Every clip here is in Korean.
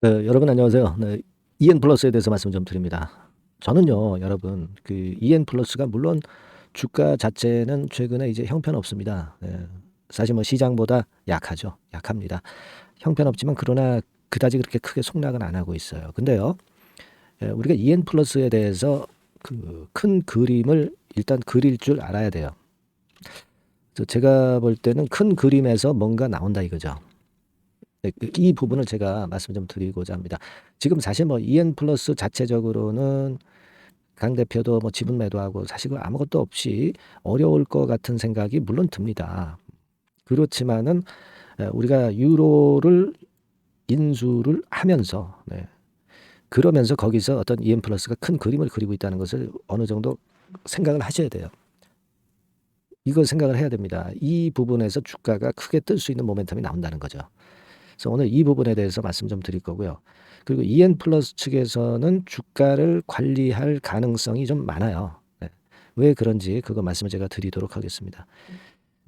네, 여러분 안녕하세요. 네, EN 플러스에 대해서 말씀 좀 드립니다. 저는요, 여러분, EN 플러스가 물론 주가 자체는 최근에 이제 형편없습니다. 사실 뭐 시장보다 약하죠. 약합니다. 형편없지만 그러나 그다지 그렇게 크게 속락은 안 하고 있어요. 근데요, 우리가 EN 플러스에 대해서 그 큰 그림을 일단 그릴 줄 알아야 돼요. 제가 볼 때는 큰 그림에서 뭔가 나온다 이거죠. 네, 이 부분을 제가 말씀 좀 드리고자 합니다. 지금 사실 뭐 EN 플러스 자체적으로는 강 대표도 뭐 지분 매도하고 사실 그 아무것도 없이 어려울 것 같은 생각이 물론 듭니다. 그렇지만은 우리가 유로를 인수를 하면서 그러면서 거기서 어떤 EN 플러스가 큰 그림을 그리고 있다는 것을 어느 정도 생각을 하셔야 돼요. 이걸 생각을 해야 됩니다. 이 부분에서 주가가 크게 뜰 수 있는 모멘텀이 나온다는 거죠. 그래서 오늘 이 부분에 대해서 말씀 좀 드릴 거고요. 그리고 EN 플러스 측에서는 주가를 관리할 가능성이 좀 많아요. 왜 그런지 그거 말씀을 제가 드리도록 하겠습니다.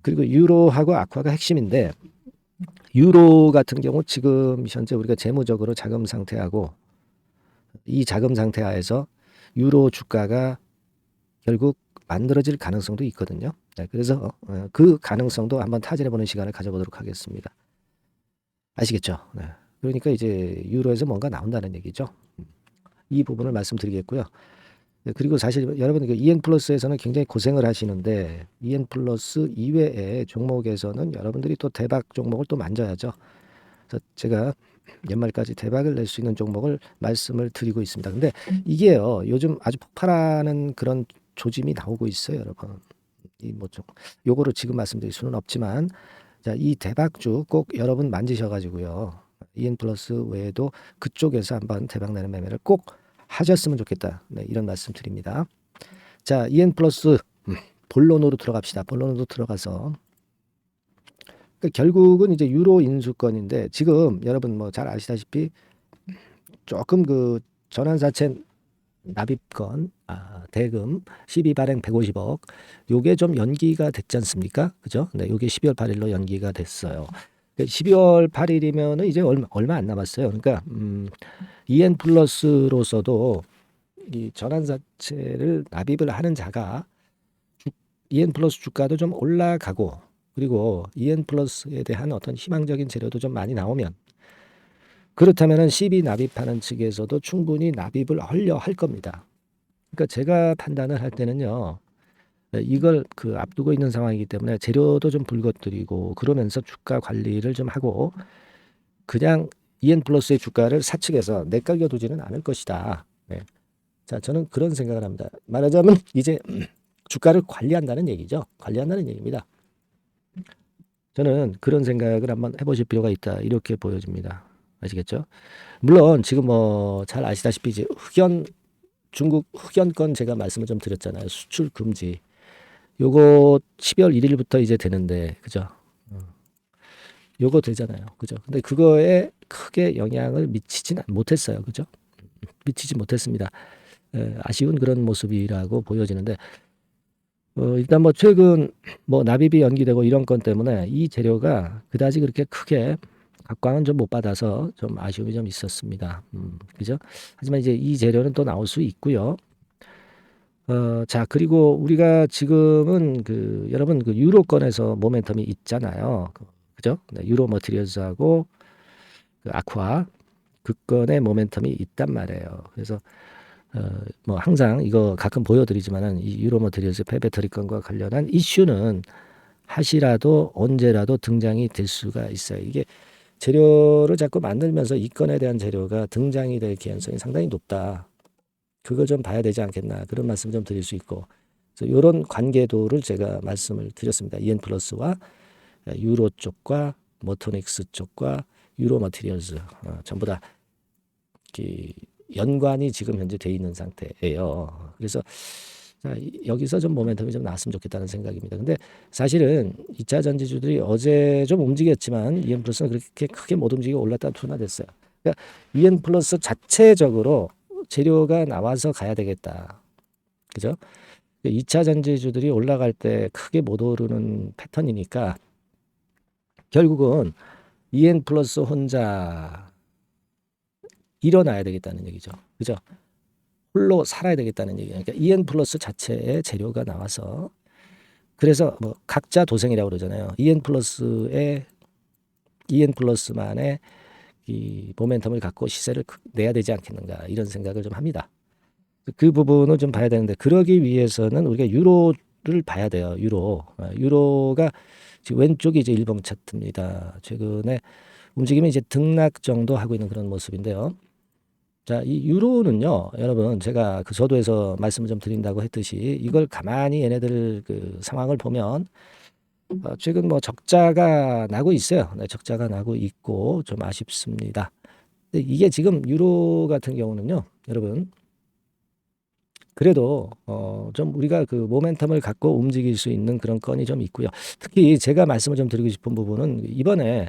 그리고 유로하고 아쿠아가 핵심인데 유로 같은 경우 지금 현재 우리가 재무적으로 자금 상태하고 이 자금 상태 하에서 유로 주가가 결국 만들어질 가능성도 있거든요. 그래서 그 가능성도 한번 타진해 보는 시간을 가져보도록 하겠습니다. 아시겠죠? 그러니까 이제 유로에서 뭔가 나온다는 얘기죠. 이 부분을 말씀드리겠고요. 그리고 사실 여러분 EN 플러스에서는 굉장히 고생을 하시는데 EN 플러스 이외의 종목에서는 여러분들이 또 대박 종목을 또 만져야죠. 그래서 제가 연말까지 대박을 낼 수 있는 종목을 말씀을 드리고 있습니다. 근데 이게요, 요즘 아주 폭발하는 그런 조짐이 나오고 있어요, 여러분. 이뭐좀 요거를 지금 말씀드릴 수는 없지만 자, 이 대박주 꼭 여러분 만지셔가지고요. EN 플러스 외에도 그쪽에서 한번 대박 나는 매매를 꼭 하셨으면 좋겠다. 이런 말씀 드립니다. 자, EN 플러스 본론으로 들어갑시다. 본론으로 들어가서 결국은 이제 유로 인수권인데 지금 여러분 뭐 잘 아시다시피 조금 그 전환사채 납입권, 대금 12 발행 150억 요게 좀 연기가 됐지 않습니까? 그죠? 네, 요게 12월 8일로 연기가 됐어요. 12월 8일이면은 이제 얼마 안 남았어요. 그러니까 EN 플러스로서도 이 전환사채를 납입을 하는 자가 EN 플러스 주가도 좀 올라가고 그리고 EN 플러스에 대한 어떤 희망적인 재료도 좀 많이 나오면 그렇다면은 CB 납입하는 측에서도 충분히 납입을 하려 할 겁니다. 그러니까 제가 판단을 할 때는요. 이걸 그 앞두고 있는 상황이기 때문에 재료도 좀 불거뜨리고 그러면서 주가 관리를 좀 하고 그냥 EN 플러스의 주가를 사측에서 내깔겨 두지는 않을 것이다. 자, 저는 그런 생각을 합니다. 말하자면 이제 주가를 관리한다는 얘기죠. 관리한다는 얘기입니다. 저는 그런 생각을 한번 해보실 필요가 있다. 이렇게 보여집니다. 아시겠죠? 물론 지금 뭐 잘 아시다시피 이제 중국 흑연권 제가 말씀을 좀 드렸잖아요. 수출 금지. 요거 12월 1일부터 이제 되는데, 그죠? 요거 되잖아요. 그죠? 근데 그거에 크게 영향을 미치진 못했어요. 그죠? 미치지 못했습니다. 아쉬운 그런 모습이라고 보여지는데, 일단 뭐 최근 뭐 납입이 연기되고 이런 건 때문에 이 재료가 그다지 그렇게 크게 각광은 좀 못 받아서 좀 아쉬움이 좀 있었습니다. 그죠? 하지만 이제 이 재료는 또 나올 수 있고요. 자, 그리고 우리가 지금은 여러분 유로권에서 모멘텀이 있잖아요. 그죠? 네, 유로 머티리얼즈하고 아쿠아 그 건의 모멘텀이 있단 말이에요. 그래서 뭐 항상 이거 가끔 보여드리지만은 이 유로 머티리얼즈 폐배터리 건과 관련한 이슈는 하시라도 언제라도 등장이 될 수가 있어요. 이게 재료를 자꾸 만들면서 이 건에 대한 재료가 등장이 될 개연성이 상당히 높다. 그걸 좀 봐야 되지 않겠나 그런 말씀 좀 드릴 수 있고 그래서 이런 관계도를 제가 말씀을 드렸습니다. EN 플러스와 유로 쪽과 모토닉스 쪽과 유로 머티리얼즈 전부 다 연관이 지금 현재 돼 있는 상태예요. 그래서 자, 여기서 좀 모멘텀이 좀 나왔으면 좋겠다는 생각입니다. 근데 사실은 2차 전지주들이 어제 좀 움직였지만 EN 플러스는 그렇게 크게 못 움직이고 올랐다 둔화됐어요. 그러니까 EN 플러스 자체적으로 재료가 나와서 가야 되겠다. 그죠? 2차 전지주들이 올라갈 때 크게 못 오르는 패턴이니까 결국은 EN 플러스 혼자 일어나야 되겠다는 얘기죠. 그죠? 홀로 살아야 되겠다는 얘기예요. 그러니까 EN 플러스 자체의 재료가 나와서 그래서 뭐 각자 도생이라고 그러잖아요. EN 플러스만의 이 모멘텀을 갖고 시세를 내야 되지 않겠는가 이런 생각을 좀 합니다. 그 부분을 좀 봐야 되는데 그러기 위해서는 우리가 유로를 봐야 돼요. 유로가 지금 왼쪽이 이제 일봉 차트입니다. 최근에 움직임이 이제 등락 정도 하고 있는 그런 모습인데요. 자, 이 유로는요, 여러분, 제가 그 서두에서 말씀을 좀 드린다고 했듯이 이걸 가만히 얘네들 그 상황을 보면 최근 뭐 적자가 나고 있어요. 네, 적자가 나고 있고 좀 아쉽습니다. 근데 이게 지금 유로 같은 경우는요, 여러분, 그래도 좀 우리가 그 모멘텀을 갖고 움직일 수 있는 그런 건이 좀 있고요. 특히 제가 말씀을 좀 드리고 싶은 부분은 이번에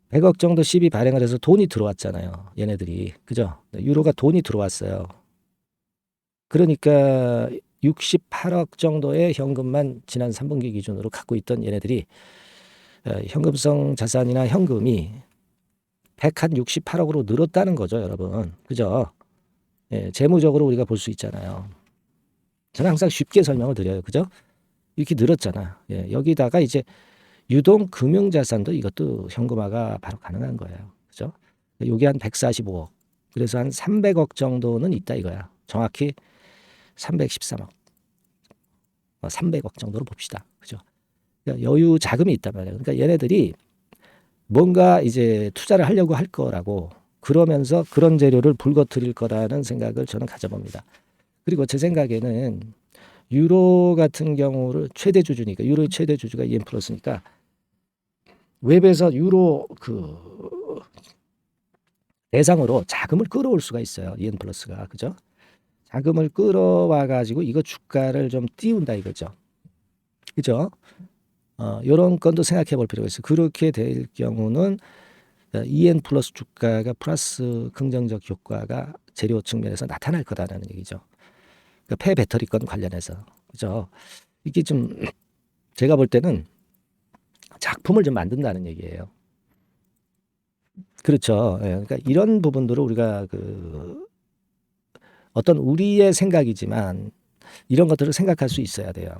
100억 정도 시비 발행을 해서 돈이 들어왔잖아요. 얘네들이. 그죠? 네, 유로가 돈이 들어왔어요. 그러니까 68억 정도의 현금만 지난 3분기 기준으로 갖고 있던 얘네들이 현금성 자산이나 현금이 168억으로 늘었다는 거죠, 여러분. 그죠? 예, 재무적으로 우리가 볼 수 있잖아요. 저는 항상 쉽게 설명을 드려요. 그죠? 이렇게 늘었잖아. 예, 여기다가 이제 유동 금융자산도 이것도 현금화가 바로 가능한 거예요. 그죠? 요게 한 145억. 그래서 한 300억 정도는 있다 이거야. 정확히 313억. 300억 정도로 봅시다. 그죠? 그러니까 여유 자금이 있단 말이에요. 그러니까 얘네들이 뭔가 이제 투자를 하려고 할 거라고 그러면서 그런 재료를 불거뜨릴 거라는 생각을 저는 가져봅니다. 그리고 제 생각에는 유로 같은 경우를 최대 주주니까 유로의 최대 주주가 EM 플러스니까 웹에서 유로 그 대상으로 자금을 끌어올 수가 있어요. EN 플러스가. 그죠? 자금을 끌어와 가지고 이거 주가를 좀 띄운다 이거죠. 그죠? 요런 건도 생각해 볼 필요가 있어요. 그렇게 될 경우는 EN 플러스 주가가 플러스 긍정적 효과가 재료 측면에서 나타날 거다라는 얘기죠. 그러니까 폐배터리건 관련해서. 그죠? 이게 좀 제가 볼 때는 작품을 좀 만든다는 얘기예요. 그렇죠. 예, 그러니까 이런 부분들을 우리가 그 어떤 우리의 생각이지만 이런 것들을 생각할 수 있어야 돼요.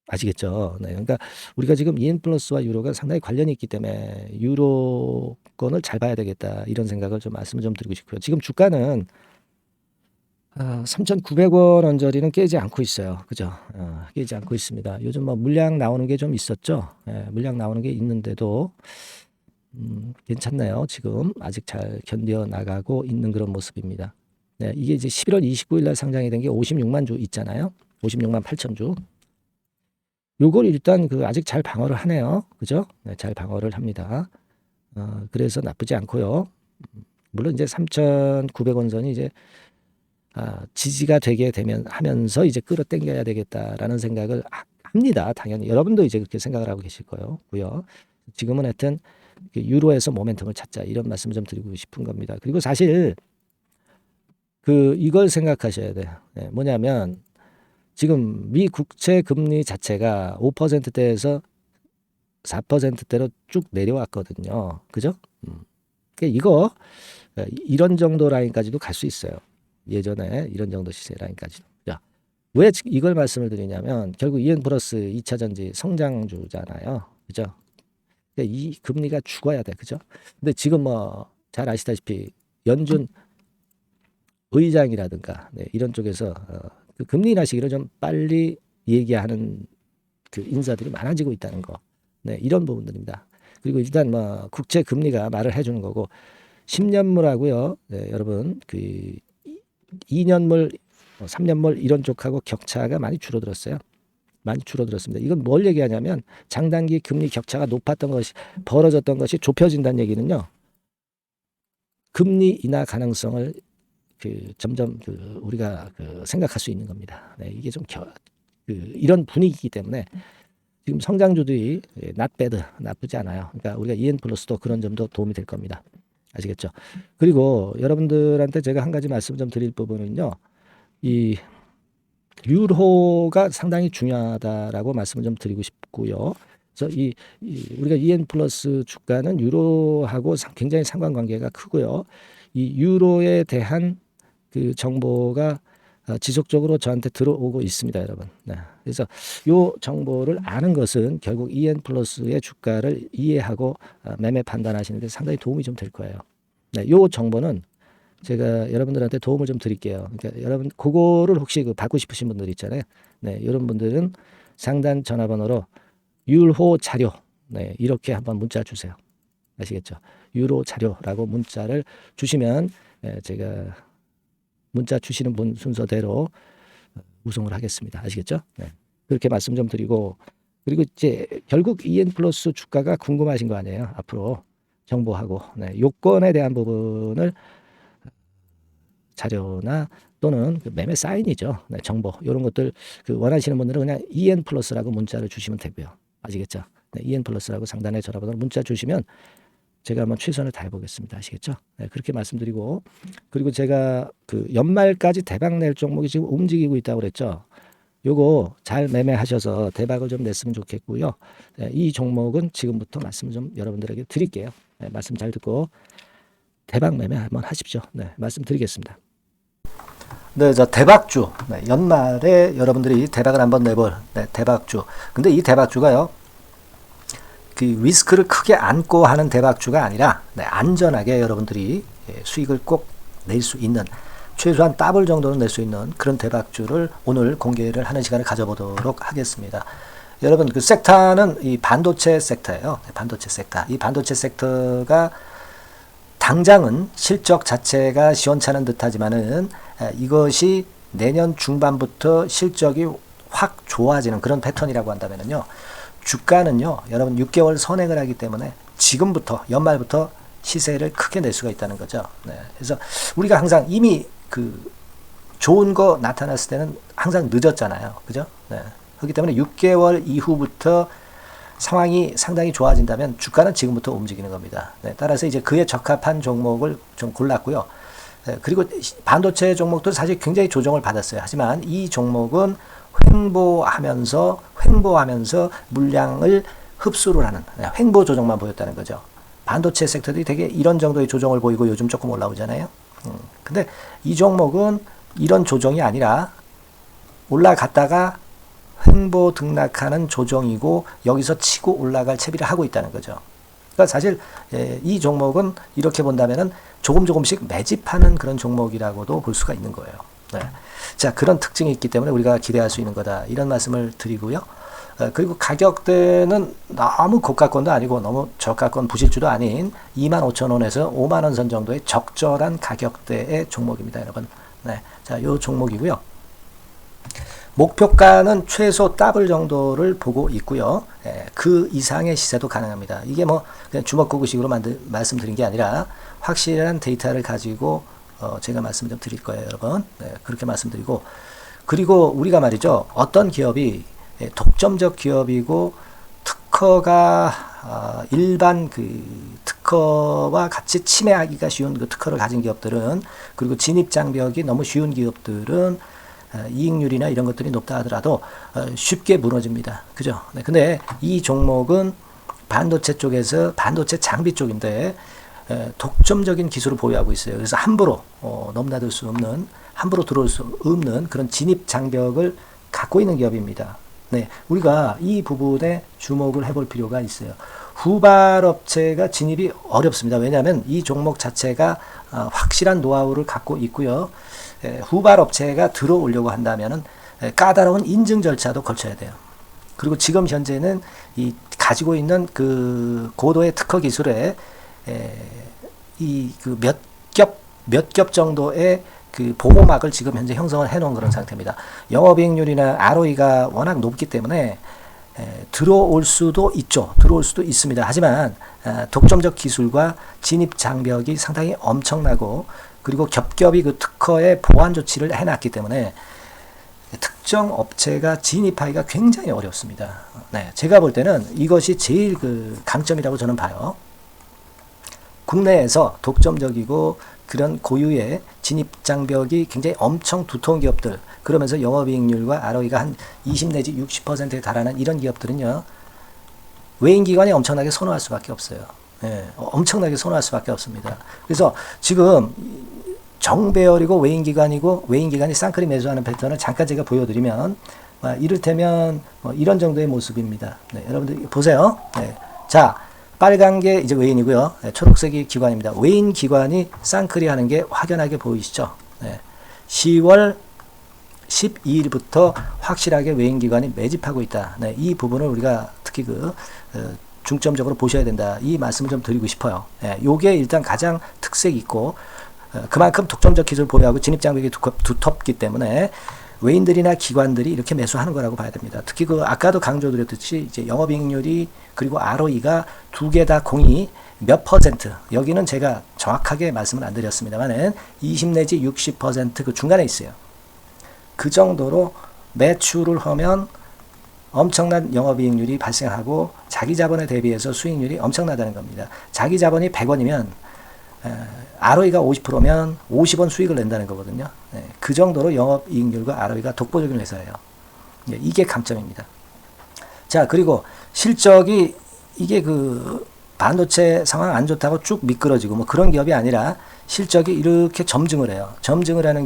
아시겠죠? 네, 그러니까 우리가 지금 EN 플러스와 유로가 상당히 관련이 있기 때문에 유로권을 잘 봐야 되겠다 이런 생각을 좀 말씀을 좀 드리고 싶고요. 지금 주가는 3,900원 언저리는 깨지 않고 있어요. 그죠? 깨지 않고 있습니다. 요즘 뭐 물량 나오는 게 좀 있었죠. 예, 물량 나오는 게 있는데도 괜찮나요? 지금 아직 잘 견뎌 나가고 있는 그런 모습입니다. 네, 이게 이제 11월 29일 날 상장이 된 게 56만 주 있잖아요. 56만 8천 주. 요걸 일단 그 아직 잘 방어를 하네요. 그죠? 네, 잘 방어를 합니다. 그래서 나쁘지 않고요. 물론 이제 3,900원 선이 이제 지지가 되게 되면 하면서 이제 끌어당겨야 되겠다라는 생각을 합니다. 당연히 여러분도 이제 그렇게 생각을 하고 계실 거고요. 지금은 하여튼 유로에서 모멘텀을 찾자 이런 말씀을 좀 드리고 싶은 겁니다. 그리고 사실 그 이걸 생각하셔야 돼요. 네, 뭐냐면 지금 미 국채 금리 자체가 5%대에서 4%대로 쭉 내려왔거든요. 그죠? 그러니까 이거 이런 정도 라인까지도 갈 수 있어요. 예전에 이런 정도 시세 라인까지도. 자, 왜 이걸 말씀을 드리냐면 결국 EN 플러스 2차 전지 성장주잖아요. 그죠? 그러니까 이 금리가 죽어야 돼. 그죠? 근데 지금 뭐 잘 아시다시피 연준 의장이라든가 이런 쪽에서 그 금리 인하 시기를 좀 빨리 얘기하는 그 인사들이 많아지고 있다는 거. 네, 이런 부분들입니다. 그리고 일단 뭐 국채 금리가 말을 해주는 거고 10년물하고요. 네, 여러분 그 2년물, 3년물 이런 쪽하고 격차가 많이 줄어들었어요. 많이 줄어들었습니다. 이건 뭘 얘기하냐면 장단기 금리 격차가 높았던 것이 벌어졌던 것이 좁혀진다는 얘기는요. 금리 인하 가능성을 그 점점 그 우리가 그 생각할 수 있는 겁니다. 네, 이게 좀 이런 분위기이기 때문에 지금 성장주들이 not bad, 나쁘지 않아요. 그러니까 우리가 EN 플러스도 그런 점도 도움이 될 겁니다. 아시겠죠? 그리고 여러분들한테 제가 한 가지 말씀 좀 드릴 부분은요. 이 유로가 상당히 중요하다라고 말씀을 좀 드리고 싶고요. 그래서 우리가 EN 플러스 주가는 유로하고 굉장히 상관관계가 크고요. 이 유로에 대한 그 정보가 지속적으로 저한테 들어오고 있습니다, 여러분. 네. 그래서 요 정보를 아는 것은 결국 EN플러스의 주가를 이해하고 매매 판단하시는 데 상당히 도움이 좀 될 거예요. 네, 요 정보는 제가 여러분들한테 도움을 좀 드릴게요. 그러니까 여러분 그거를 혹시 그 받고 싶으신 분들 있잖아요. 네, 이런 분들은 상단 전화번호로 율호 자료, 네, 이렇게 한번 문자 주세요. 아시겠죠? 유로 자료라고 문자를 주시면 제가 문자 주시는 분 순서대로 우송을 하겠습니다. 아시겠죠? 네. 그렇게 말씀 좀 드리고, 그리고 이제 결국 EN플러스 주가가 궁금하신 거 아니에요? 앞으로 정보하고, 네, 요건에 대한 부분을 자료나 또는 그 매매 사인이죠. 네, 정보 이런 것들 그 원하시는 분들은 그냥 EN플러스라고 문자를 주시면 되고요. 아시겠죠? 네, EN플러스라고 상단에 전화번호로 문자 주시면 제가 한번 최선을 다해 보겠습니다. 아시겠죠? 네, 그렇게 말씀드리고, 그리고 제가 그 연말까지 대박 낼 종목이 지금 움직이고 있다고 그랬죠. 요거 잘 매매하셔서 대박을 좀 냈으면 좋겠고요. 네, 이 종목은 지금부터 말씀을 좀 여러분들에게 드릴게요. 네, 말씀 잘 듣고 대박 매매 한번 하십시오. 네, 말씀드리겠습니다. 네, 저 대박주. 네, 연말에 여러분들이 대박을 한번 내볼 대박주. 근데 이 대박주가요, 그 리스크를 크게 안고 하는 대박주가 아니라 안전하게 여러분들이 수익을 꼭 낼 수 있는, 최소한 더블 정도는 낼 수 있는 그런 대박주를 오늘 공개를 하는 시간을 가져보도록 하겠습니다. 여러분 그 섹터는 이 반도체 섹터예요. 반도체 섹터. 이 반도체 섹터가 당장은 실적 자체가 시원찮은 듯하지만은 이것이 내년 중반부터 실적이 확 좋아지는 그런 패턴이라고 한다면요. 주가는요, 여러분 6개월 선행을 하기 때문에 지금부터 연말부터 시세를 크게 낼 수가 있다는 거죠. 네. 그래서 우리가 항상 이미 그 좋은 거 나타났을 때는 항상 늦었잖아요. 그죠? 네. 그렇기 때문에 6개월 이후부터 상황이 상당히 좋아진다면 주가는 지금부터 움직이는 겁니다. 네. 따라서 이제 그에 적합한 종목을 좀 골랐고요. 네. 그리고 반도체 종목도 사실 굉장히 조정을 받았어요. 하지만 이 종목은 횡보하면서 물량을 흡수를 하는 횡보 조정만 보였다는 거죠. 반도체 섹터들이 되게 이런 정도의 조정을 보이고 요즘 조금 올라오잖아요. 근데 이 종목은 이런 조정이 아니라 올라갔다가 횡보 등락하는 조정이고 여기서 치고 올라갈 채비를 하고 있다는 거죠. 그러니까 사실 이 종목은 이렇게 본다면은 조금씩 매집하는 그런 종목이라고도 볼 수가 있는 거예요. 네. 자, 그런 특징이 있기 때문에 우리가 기대할 수 있는 거다. 이런 말씀을 드리고요. 그리고 가격대는 너무 고가권도 아니고 너무 저가권 부실주도 아닌 25,000원에서 50,000원 선 정도의 적절한 가격대의 종목입니다, 여러분. 네. 자, 요 종목이고요. 목표가는 최소 더블 정도를 보고 있고요. 그 이상의 시세도 가능합니다. 이게 뭐 그냥 주먹구구식으로 말씀드린 게 아니라 확실한 데이터를 가지고 제가 말씀 좀 드릴 거예요, 여러분. 네, 그렇게 말씀드리고, 그리고 우리가 말이죠, 어떤 기업이 독점적 기업이고 특허가 일반 그 특허와 같이 침해하기가 쉬운 그 특허를 가진 기업들은, 그리고 진입 장벽이 너무 쉬운 기업들은 이익률이나 이런 것들이 높다 하더라도 쉽게 무너집니다. 그죠? 네, 근데 이 종목은 반도체 쪽에서 반도체 장비 쪽인데 독점적인 기술을 보유하고 있어요. 그래서 함부로 넘나들 수 없는, 함부로 들어올 수 없는 그런 진입 장벽을 갖고 있는 기업입니다. 네, 우리가 이 부분에 주목을 해볼 필요가 있어요. 후발업체가 진입이 어렵습니다. 왜냐하면 이 종목 자체가 확실한 노하우를 갖고 있고요. 후발업체가 들어오려고 한다면은 까다로운 인증 절차도 거쳐야 돼요. 그리고 지금 현재는 이 가지고 있는 그 고도의 특허 기술에 이 그 몇 겹 정도의 그 보호막을 지금 현재 형성을 해놓은 그런 상태입니다. 영업이익률이나 ROE가 워낙 높기 때문에 들어올 수도 있죠. 들어올 수도 있습니다. 하지만 독점적 기술과 진입 장벽이 상당히 엄청나고, 그리고 겹겹이 그 특허의 보완 조치를 해놨기 때문에 특정 업체가 진입하기가 굉장히 어렵습니다. 네, 제가 볼 때는 이것이 제일 그 강점이라고 저는 봐요. 국내에서 독점적이고 그런 고유의 진입 장벽이 굉장히 엄청 두터운 기업들, 그러면서 영업이익률과 ROE가 한 20 내지 60%에 달하는 이런 기업들은요, 외인기관이 엄청나게 선호할 수밖에 없어요. 엄청나게 선호할 수밖에 없습니다. 그래서 지금 정배열이고 외인기관이고 외인기관이 쌍끌이 매수하는 패턴을 잠깐 제가 보여드리면 이를테면 이런 정도의 모습입니다. 네, 여러분들 보세요. 네. 자, 빨간 게 이제 외인이고요. 네, 초록색이 기관입니다. 외인 기관이 쌍끌이 하는 게 확연하게 보이시죠? 네. 10월 12일부터 확실하게 외인 기관이 매집하고 있다. 네, 이 부분을 우리가 특히 중점적으로 보셔야 된다. 이 말씀을 좀 드리고 싶어요. 요게 일단 가장 특색이 있고, 그만큼 독점적 기술을 보유하고 진입장벽이 두텁기 때문에 외인들이나 기관들이 이렇게 매수하는 거라고 봐야 됩니다. 특히 아까도 강조드렸듯이 이제 영업이익률이 그리고 ROE가 두 개 다 공이 몇 퍼센트, 여기는 제가 정확하게 말씀을 안 드렸습니다만은 20 내지 60% 그 중간에 있어요. 그 정도로 매출을 하면 엄청난 영업이익률이 발생하고 자기 자본에 대비해서 수익률이 엄청나다는 겁니다. 자기 자본이 100원이면 ROE가 50%면 50원 수익을 낸다는 거거든요. 그 정도로 영업이익률과 ROE가 독보적인 회사예요. 이게 강점입니다. 자, 그리고 실적이 이게 반도체 상황 안 좋다고 쭉 미끄러지고 뭐 그런 기업이 아니라 실적이 이렇게 점증을 해요. 점증을 하는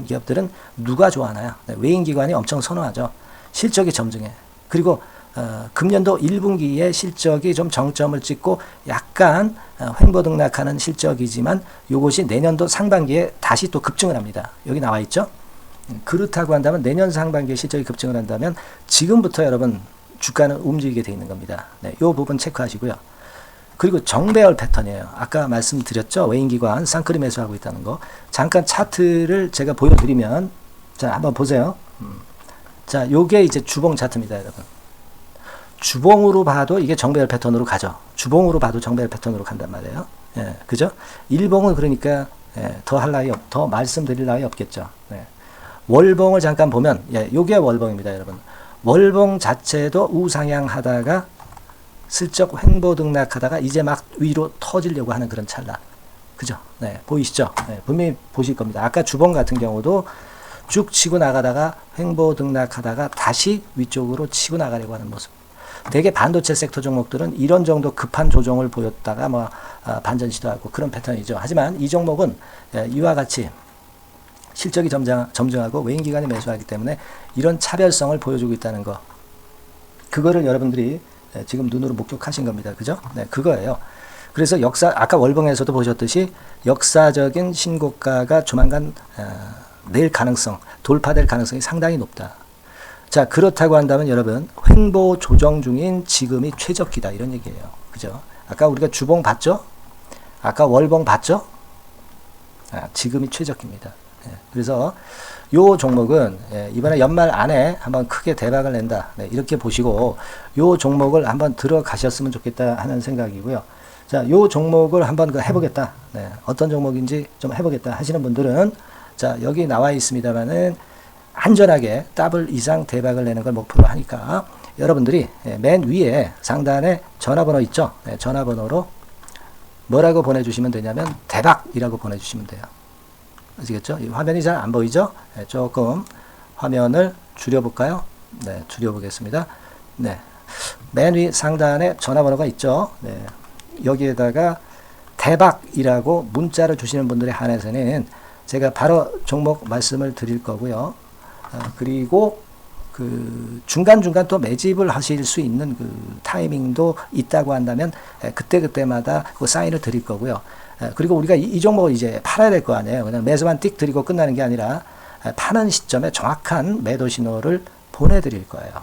기업들은 누가 좋아하나요? 외인기관이 엄청 선호하죠. 실적이 점증해. 그리고 금년도 1분기에 실적이 좀 정점을 찍고 약간 횡보등락하는 실적이지만 이것이 내년도 상반기에 다시 또 급증을 합니다. 여기 나와 있죠. 그렇다고 한다면 내년 상반기에 실적이 급증을 한다면 지금부터 여러분 주가는 움직이게 돼 있는 겁니다. 네, 이 부분 체크하시고요. 그리고 정배열 패턴이에요. 아까 말씀드렸죠. 외인기관 쌍끌이 매수하고 있다는 거. 잠깐 차트를 제가 보여드리면, 자, 한번 보세요. 자, 요게 이제 주봉 차트입니다, 여러분. 주봉으로 봐도 이게 정배열 패턴으로 가죠. 주봉으로 봐도 정배열 패턴으로 간단 말이에요. 예, 그죠? 일봉은 그러니까 더 말씀드릴 나위 없겠죠. 네. 월봉을 잠깐 보면, 요게 월봉입니다, 여러분. 월봉 자체도 우상향 하다가 슬쩍 횡보등락하다가 이제 막 위로 터지려고 하는 그런 찰나. 그죠? 네, 보이시죠? 네, 분명히 보실 겁니다. 아까 주봉 같은 경우도 쭉 치고 나가다가 횡보등락하다가 다시 위쪽으로 치고 나가려고 하는 모습. 대개 반도체 섹터 종목들은 이런 정도 급한 조정을 보였다가 반전 시도하고 그런 패턴이죠. 하지만 이 종목은 이와 같이 실적이 점증하고 외인기관이 매수하기 때문에 이런 차별성을 보여주고 있다는 거. 그거를 여러분들이 지금 눈으로 목격하신 겁니다. 그죠? 네, 그거예요. 그래서 아까 월봉에서도 보셨듯이 역사적인 신고가가 조만간 돌파될 가능성이 상당히 높다. 자, 그렇다고 한다면 여러분, 횡보 조정 중인 지금이 최적기다. 이런 얘기예요. 그죠? 아까 우리가 주봉 봤죠? 아까 월봉 봤죠? 지금이 최적기입니다. 그래서 요 종목은 이번에 연말 안에 한번 크게 대박을 낸다. 네, 이렇게 보시고 요 종목을 한번 들어가셨으면 좋겠다 하는 생각이고요. 자, 요 종목을 한번 해보겠다. 네, 어떤 종목인지 좀 해보겠다 하시는 분들은 자, 여기 나와 있습니다만은 안전하게 더블 이상 대박을 내는 걸 목표로 하니까 여러분들이 맨 위에 상단에 전화번호 있죠? 네, 전화번호로 뭐라고 보내주시면 되냐면 대박이라고 보내주시면 돼요. 아시겠죠? 이 화면이 잘 안 보이죠? 네, 조금 화면을 줄여볼까요? 네, 줄여보겠습니다. 네, 맨 위 상단에 전화번호가 있죠? 네, 여기에다가 대박이라고 문자를 주시는 분들에 한해서는 제가 바로 종목 말씀을 드릴 거고요. 그리고 중간중간 또 매집을 하실 수 있는 타이밍도 있다고 한다면 그때마다 그 사인을 드릴 거고요. 그리고 우리가 이 종목을 이제 팔아야 될 거 아니에요. 그냥 매수만 띡 드리고 끝나는 게 아니라 파는 시점에 정확한 매도 신호를 보내드릴 거예요.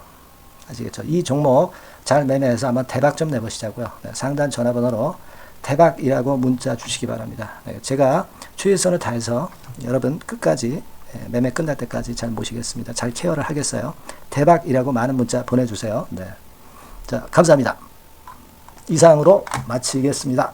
아시겠죠? 이 종목 잘 매매해서 한번 대박 좀 내보시자고요. 상단 전화번호로 대박이라고 문자 주시기 바랍니다. 제가 최선을 다해서 여러분 끝까지 매매 끝날 때까지 잘 모시겠습니다. 잘 케어를 하겠어요. 대박이라고 많은 문자 보내주세요. 네. 자, 감사합니다. 이상으로 마치겠습니다.